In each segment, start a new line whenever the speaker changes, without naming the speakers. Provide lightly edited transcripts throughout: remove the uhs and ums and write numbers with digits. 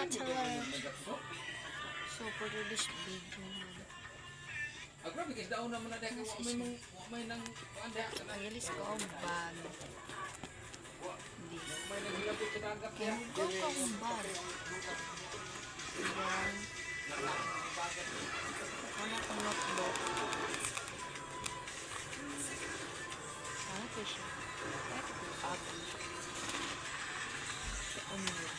bachelor. So for this video,
Grabe guys, daon naman na dahil may nang
ayalis ko ang bag. This.
may nang hilabot sa dagat niya.
And go ang bag. Then, wala kong notebook. Ano po siya? Ito po, bag. Onion.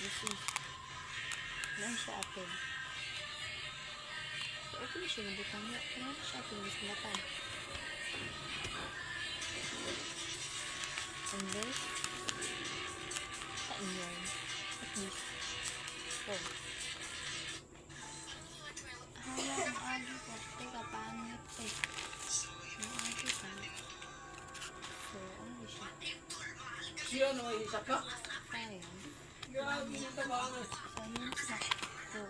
This is lang sa atin. So, okay siya nabutang niya. Kaya na siya atin mislatan. And this, sa inyan. At this. So, hala, ang agi ko. Teka, pangit eh. Ang agi ka. So, ano siya?
Siya no ay isa ka.
Sayang.
Grabe yung tabangan.
Science na. So,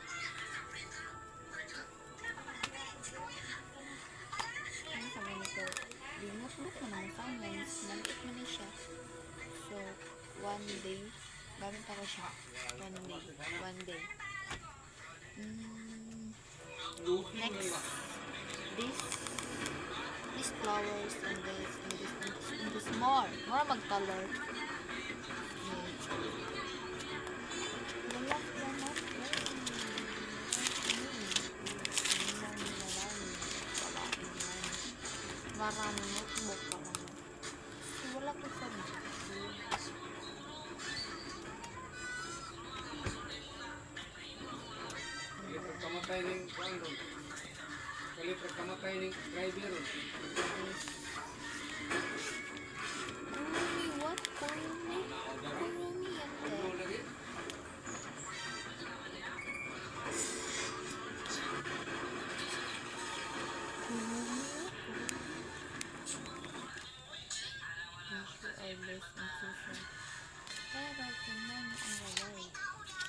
ano sabi nito? Yung notebook mo ng science, nalit mo na siya. So, one day, gamit ako siya. One day. Next, these flowers and this more mag-color. Maraming notebook pa naman. So, wala ko sa
Kalipag kamatay ng Brandon. Kalipag kamatay ng driver.
Kurumi, what? Kurumi? Kurumi yan
Lagi.
Pero tingnan mo ang lalay.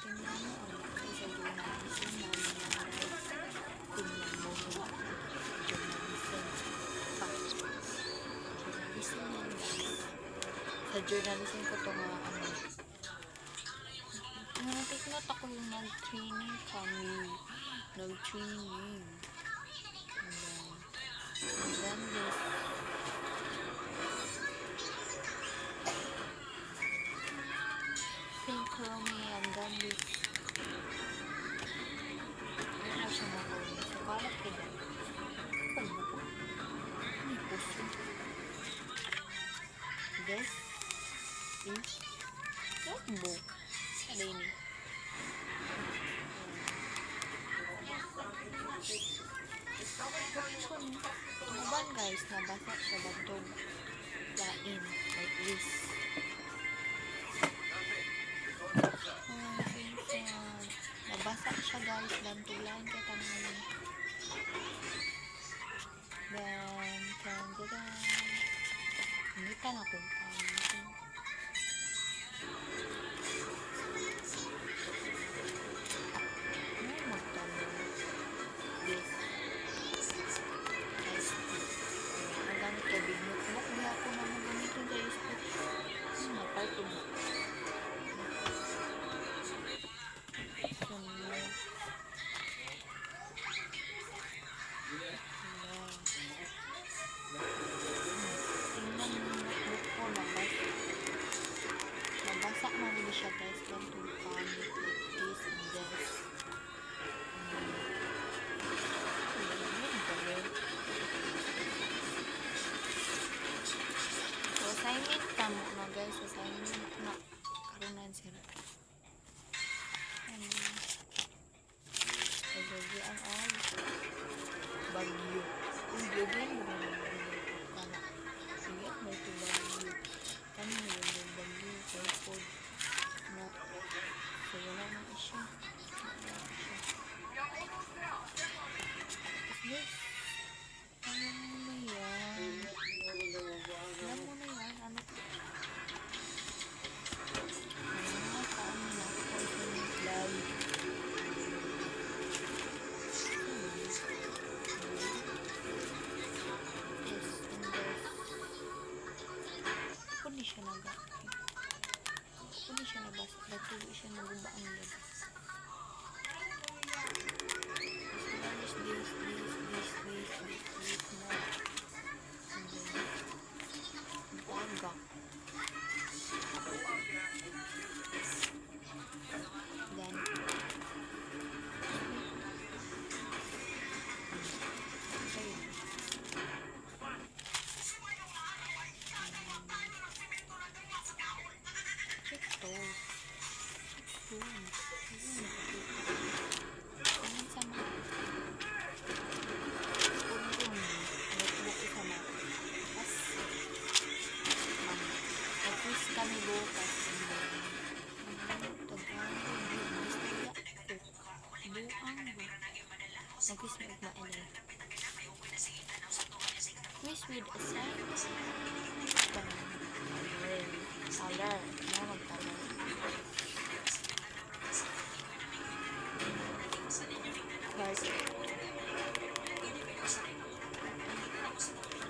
Tingnan mo ang lalay sa journalism na nangyayari. Tingnan mo yung journalism. Journalism yan guys. Sa journalism ko ito nga ano. Take note ako yung nag-training kami. Nag-training. And then this. Pink Chromie and then this. Ano siya makuha? So, kalat ka dyan. Pagbuko. Hindi puso. This is notebook. Ano yun eh? Tumaban guys, nabasa siya bantog. Lain. Like this. Nabasa siya guys, bantuglaan kaya tanong. Then, hindi pa na kung siya guys, ganito pangit like this and this. So assignment tamo na guys, assignment na karunan sila. Pagbagian ay bagyo. Ang bagyan mo na ano. Sige, may ito bagyo. Kami nyo yung bagyo, typhoid. Na, so wala na siya. Yes. Ano mo na yan? Alam mo na yan? Ano? Saan mo na? Consonant live. naga. Kung di siya nabasa, datulo siya naguba ang labas. This, no. And then, bagak. Then, ito. Ayun sama. Notebook sama. Tapos, mag-quiz kami bukas. Mag-quiz mo ugma ini. Quiz with assignment. Color. Ano mag-color? Guys.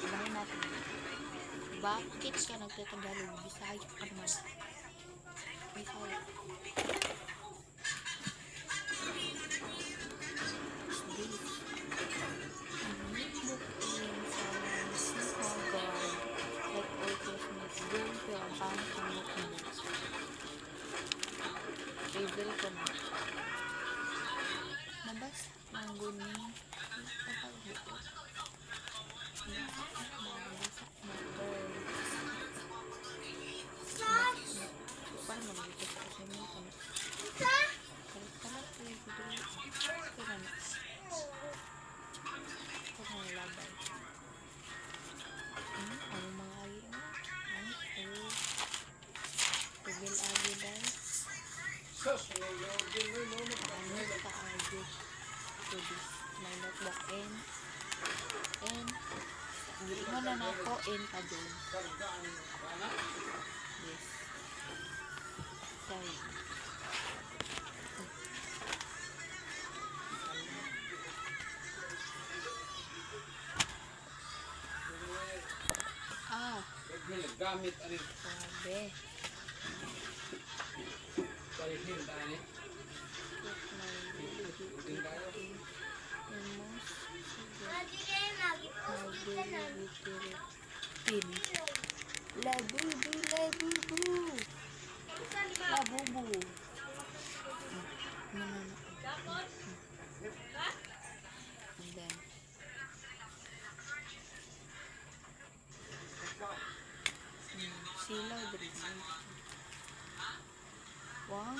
Ibahin natin. Bakit ka nagtatagalog? Bisaya ka naman. Bisaya. Favorite ko na. Nabasa ng guni. Kapag-buo. Nabasa na birds. Paano mag-buo sa assignment ko na? Kalit-kalit ko yung video. Kaya na. Huwag mo nalaban. Ano mga agi mo? Ano? Tubil-agi dahil.
Sus, nilogin mo mo.
Ano ka-agi to this my notebook and mo na nako in pa dun.
Kargaan bana.
Yes. Sorry.
Gamit ani
Sabi.
palihin tani.
Labubu. And then silaw din. Wow.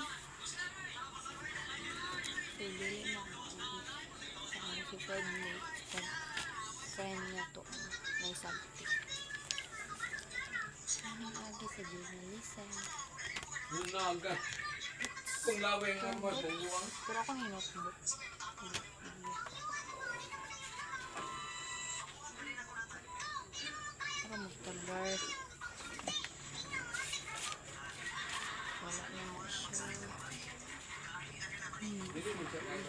Pili na sa ano si friend niya to may sabti. Anong agi sa journalism?
Bunaga. Kung laway nga mo buwang.
Pero ako may notebook. Para mag-tabar. Wala na mo siya.
Dili mo siya kaya.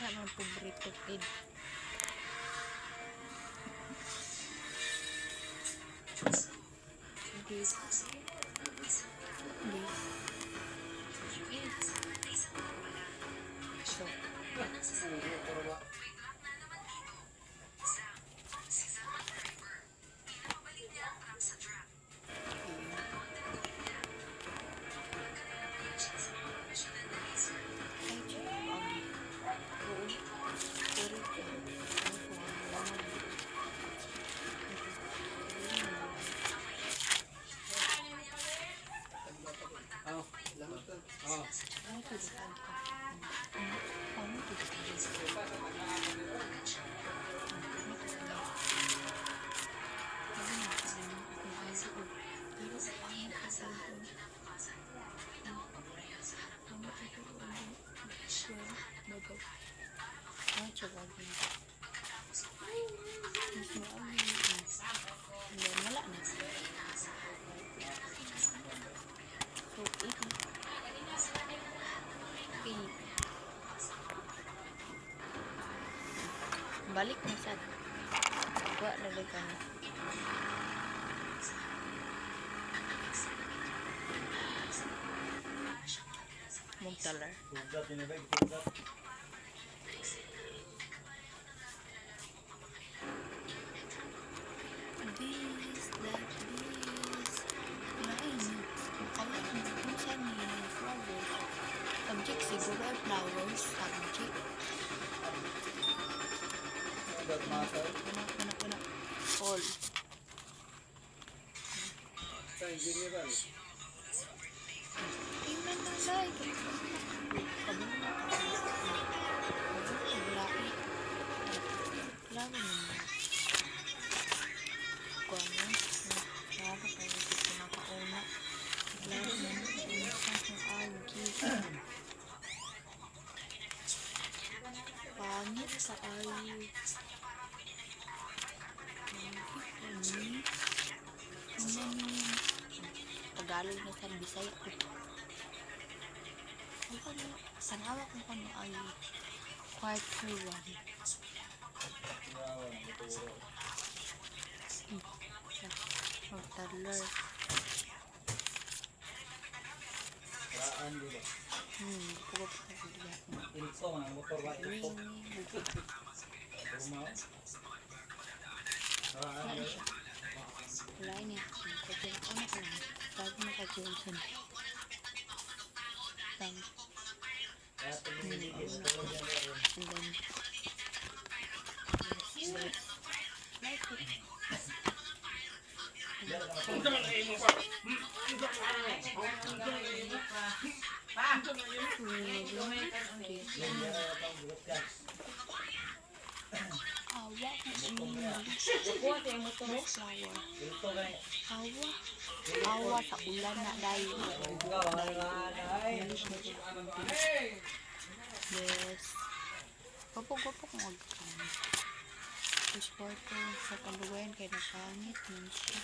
Ang paborito kid. balik na sad. Wa na rin ka na. Magtalar.
Tugat yun na ba? Tugat.
This, that, this. Lain. Kalat mo kung saan niya yung flowers. Subject siguro ay flowers. Subject.
Tugat matter.
Kuna. All.
Sa general.
Tingnan na lang. Kabang na Laki. Laki mo. Kung ano. Laki tayo dito nakauna. Laki mo. Inisang yung agi. Pangit sa ayo. Tagalog na sa Bisaya ko. Ano, sanawa ko kung ay quarter one. Magtalar.
Raan di ba?
Pugod ko sa diya.
Ilso man, motor ba? Ilso. Tumaw. Raan di ba?
Wala niya. Kasi ano ko lang. Bago maka-Johnson.
Kaya tumingin ko sa tulog yan rin.
And then, yes. Like it.
Yan yan ay atang bugat ka.
Awa ko sa inyo. Flower.
Ilso kay.
Awa. Awa sa ulan na dahil.
Ikaw ay.
Yes. Gapog-gapog mag-count. Tapos quarter sa kaluwayan kaya napangit man siya.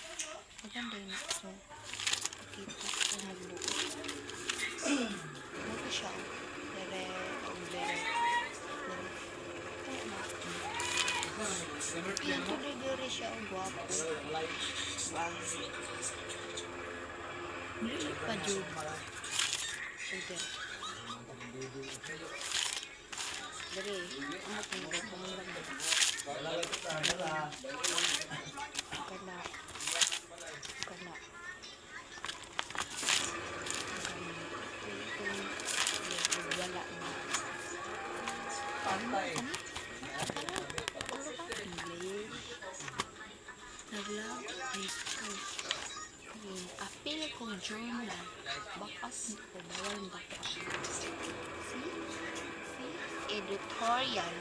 Maganda yun ito. Nakita ko nagbuko. Buko siya. Dere. Kaya na. Ito dere siya ang guwapo. Wow. Bili pa jud. Okay. Dere. Anak mo ko mo lang. Kala. Wala na.
Pantay.
Naglag. Apil kong journal. Bakas ko. Bawal bakas. See? Editorial.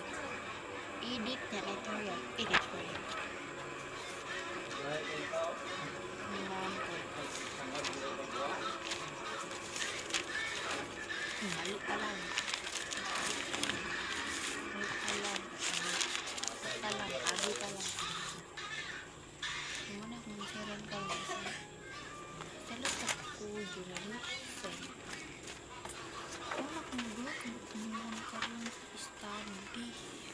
Edit na editorial. Editorial.
Right, ikaw.
Naman ko. Mali pa lang. Agi pa lang. Muna kung siran ka lang isa. Salat ako journalism. Muna kung gulat kung muna ka lang sa study.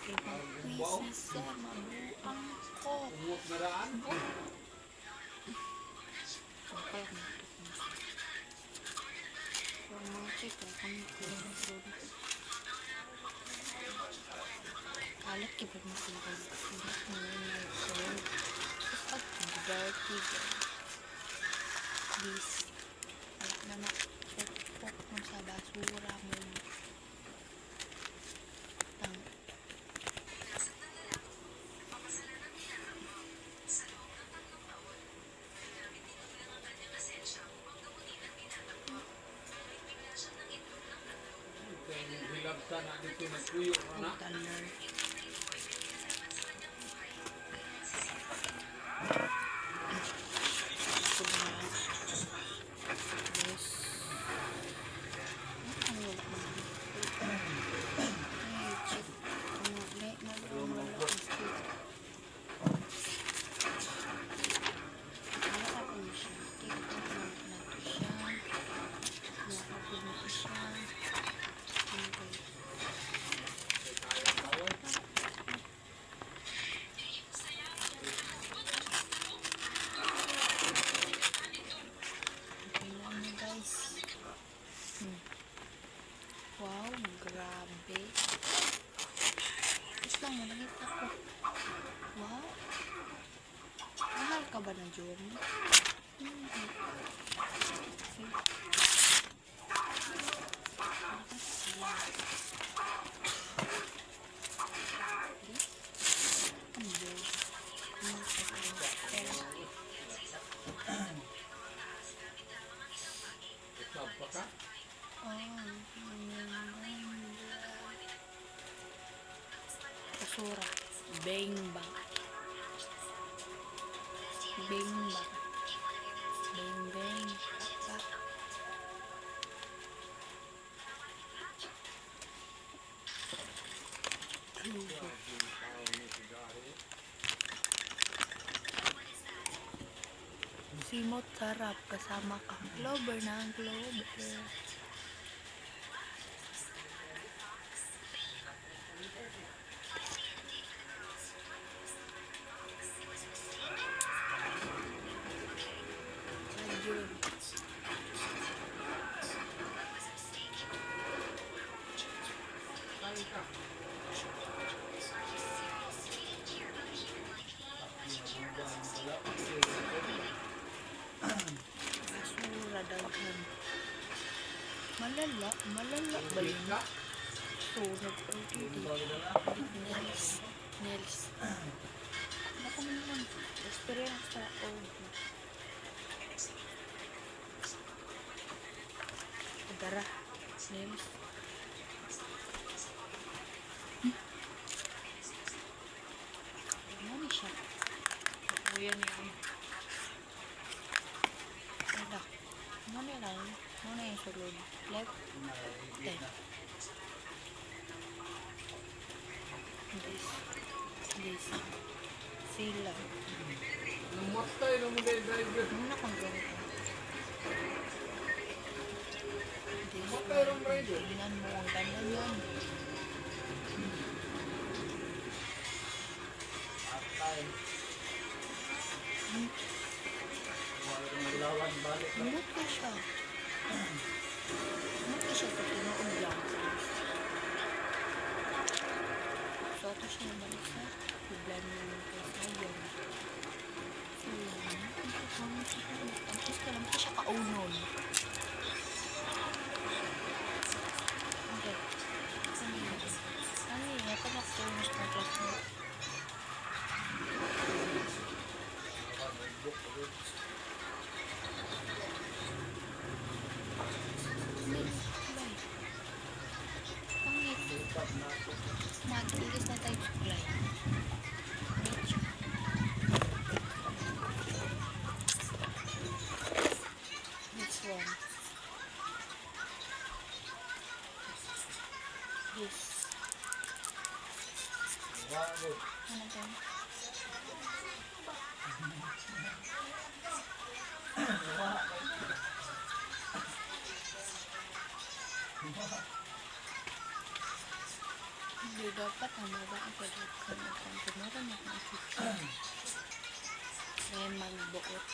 Ibang quizzes sa mabuang ko.
Umot na raan.
Ang kayak na ito. Yung mga check lang kami kung alat kipag makulog. Hindi ko na nag-sold. Tapos dirty please. Alat na na-pok mo sa basura mo. Tang.
Hilab sa na dito nagpuyo na.
Taler. Grabe. Wait lang, nakita ko. Wow. Mahal ka ba na Jom? Hindi. See?
Ikaw pa ka?
Basura. Bang bang. Bang bang. Bang bang. Tak. Simot sarap kasama ka. Clover na ang clover. Ayun.
Kain ka.
Basura daghan. Malala ba
Balik
yun?
ka.
Sunog pa dito. Nails. Nails. Baka mo naman. Experience sa Dara. Nails. Ano siya?
Ayan yan.
Wala. Ano na lang? Ano na yung sulod? Left? Ten. This. Sila.
Namatay na mo dahil driver.
Ano na kung ganito? This
Matay ng driver.
Tingnan mo, ang ganda yan. Lambot ka siya. Lambot ka siya sa tinood lang. So, ito siya yung balik sa biglan mo yung kasayan. So, tapos ka lang siya kaunon. Okay. Ano yun? Ito na ko yung smart mo. Nag-ilis na tayo supply. This one. This. Ano to? Hindi dapat ang babae pwede ka magkanto. Meron akong isip. May magbuot.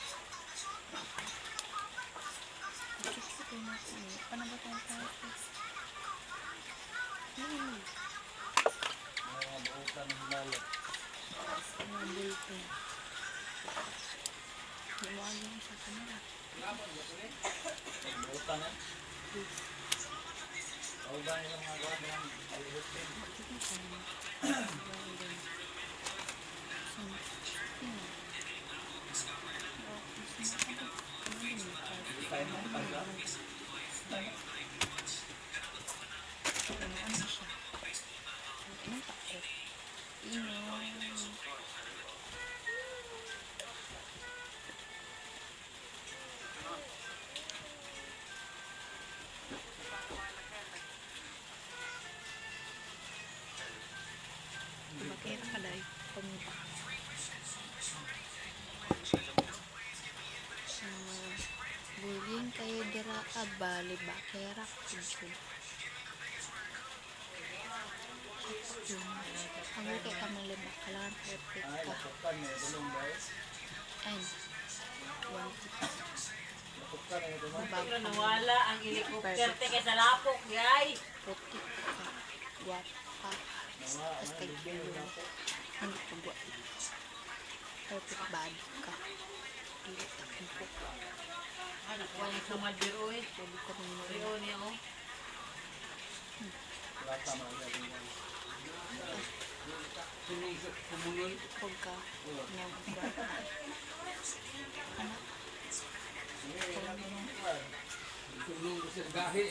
Isip ko na ito. Paano ba tayo tayo? Ano? Mga bulpen. Iwagi mo sa kamera. Bakit sa mga bulpen? Bakit ka dahil pumunta? Bullying kayo dira bali ba kera kuso. Ang kay ka maliba kailangan perfect ka. And
Pero nawala ang helicopter te kay sa lapok, guys.
protect ka. guwapa.
Mga,
Tapos kay
bigyan
Kulo,
mo ako.
hindi ka guwapa. Perfect body ka. Dili ka kumpok.
Ano ko yung sumadiro eh.
Pwede ka rin mo.
Rio niya oh.
Wala tama na rin yan.
Kumunol.
Huwag ka ng guwapa. Anak,
Sige, yan ang kuwan.
Sunong ko sa gahi.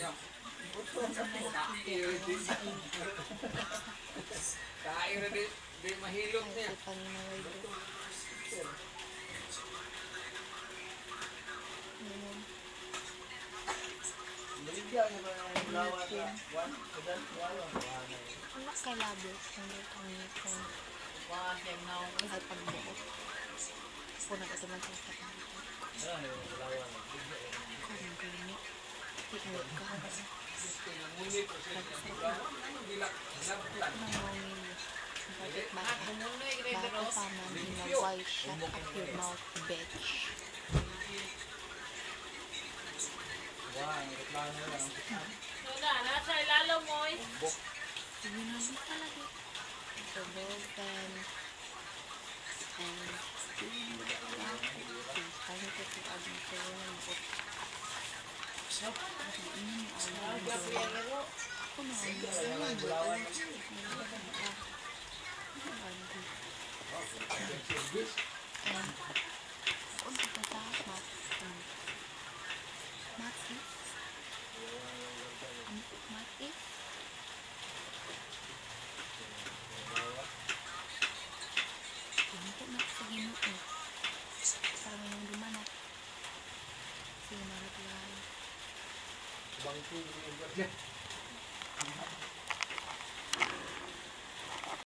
Kaira di mahilot
ay
niya.
si Paninaway do. Ngayon,
Baligyan niyo ba yung lawan na? One, kadan, wala.
anak kay labos. Hindi kang ngipon.
Mga siyang na ako.
Ay pagbuot. Ako na ito man sa sakit.
Ano yung lawan?
Kung gani. Tingnan ka.
Ngunit ko siya. Dilak. Nabtan.
Nangongin. Bakit
Ah,
baka?
kumunoy,
Baka
Gregor.
pa man in a white shut up your mouth, bitch.
Wala, ang reklamo lang.
Wala, nasa ilalo mo eh.
Ginali talaga. So, broken. And, kaya ko kung agad ko yung bot. Kasi ini mo ang
Gabi yan laro.
ako na ang
Yung lawan.
Kung pagkatapos, Mati? Mati? Hindi ko na sa ginoo. Parang yung dumanat. Sige, malat lang.
Bangko yung
Diyan.